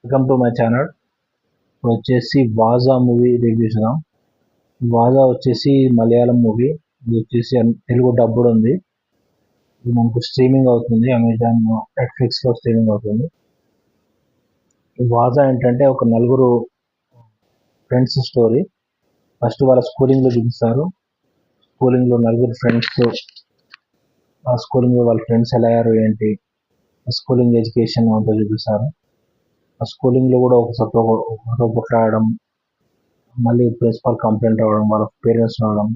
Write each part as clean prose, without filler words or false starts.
Welcome to my channel. వచ్చేసి వాజా movie review చూద్దాం. వాజా వచ్చేసి మలయాళం మూవీ. ఇది వచ్చేసి తెలుగు డబ్బుడు ఉంది. ఇది మనకు స్ట్రీమింగ్ అవుతుంది, అమెజాన్ నెట్ఫ్లిక్స్లో స్ట్రీమింగ్ అవుతుంది. వాజా ఏంటంటే ఒక నలుగురు ఫ్రెండ్స్ స్టోరీ. ఫస్ట్ వాళ్ళ స్కూలింగ్లో చూపిస్తారు. స్కూలింగ్లో నలుగురు ఫ్రెండ్స్, ఆ స్కూలింగ్లో వాళ్ళ ఫ్రెండ్స్ ఎలా అయ్యారు ఏంటి, స్కూలింగ్ ఎడ్యుకేషన్ అంతా చూపిస్తారు. ఆ స్కూలింగ్లో కూడా ఒకరితో కొట్లాడడం, మళ్ళీ ప్రిన్సిపాల్ కంప్లైంట్ అవ్వడం, వాళ్ళ పేరెంట్స్ రావడం,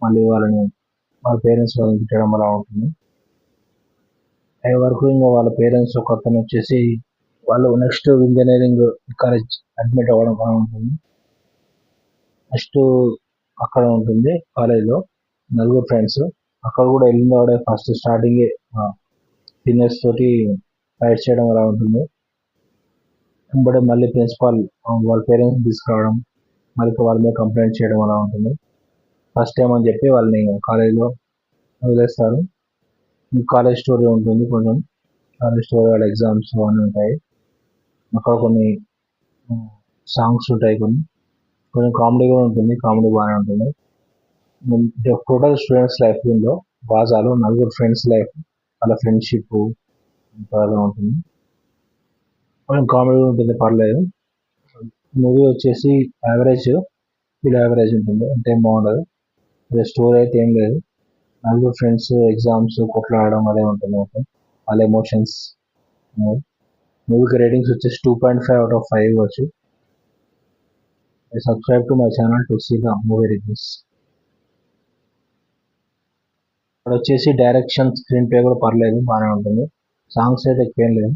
మళ్ళీ వాళ్ళ పేరెంట్స్ వాళ్ళని తిట్టడం అలా ఉంటుంది. అయ్యే వరకు ఇంకా వాళ్ళ పేరెంట్స్ ఒక అతను వచ్చేసి వాళ్ళు నెక్స్ట్ ఇంజనీరింగ్ కాలేజ్ అడ్మిట్ అవ్వడం అలా ఉంటుంది. నెక్స్ట్ అక్కడ ఉంటుంది కాలేజ్లో నలుగురు ఫ్రెండ్స్. అక్కడ కూడా వెళ్ళిన వాడే ఫస్ట్ స్టార్టింగే సీనియర్స్ తోటి ఫైట్ చేయడం అలా ఉంటుంది. వెంబడే మళ్ళీ ప్రిన్సిపాల్ వాళ్ళ పేరెంట్స్ తీసుకురావడం, మళ్ళీ వాళ్ళ మీద కంప్లైంట్ చేయడం అలా ఉంటుంది. ఫస్ట్ టైం అని చెప్పి వాళ్ళని కాలేజ్లో వదిలేస్తారు. కాలేజ్ స్టోరీ ఉంటుంది, కొంచెం కాలేజ్ స్టోరీ, వాళ్ళ ఎగ్జామ్స్ అన్నీ ఉంటాయి. అక్కడ కొన్ని సాంగ్స్ ఉంటాయి, కొంచెం కామెడీ కూడా ఉంటుంది. కామెడీ బాగానే ఉంటుంది. టోటల్ స్టూడెంట్స్ లైఫ్ దీనిలో వాజాలో నలుగురు ఫ్రెండ్స్ లైఫ్, వాళ్ళ ఫ్రెండ్షిప్ బాగా ఉంటుంది. కొంచెం కామెడీ ఉంటుంది, పర్లేదు. మూవీ వచ్చేసి యావరేజ్, ఫుల్ యావరేజ్ ఉంటుంది, అంతేం బాగుండదు. స్టోరీ అయితే ఏం లేదు. నలుగురు ఫ్రెండ్స్ ఎగ్జామ్స్ కొట్లాడడం అదే ఉంటుంది మొత్తం, వాళ్ళ ఎమోషన్స్. మూవీకి రేటింగ్స్ వచ్చేసి 2.5 out of 5 ఇవ్వచ్చు. Subscribe to my channel to see the movie reviews. ఇక్కడ వచ్చేసి డైరెక్షన్, స్క్రీన్ ప్లే కూడా పర్లేదు, బాగానే ఉంటుంది. సాంగ్స్ అయితే ఎక్కువ ఏం లేదు.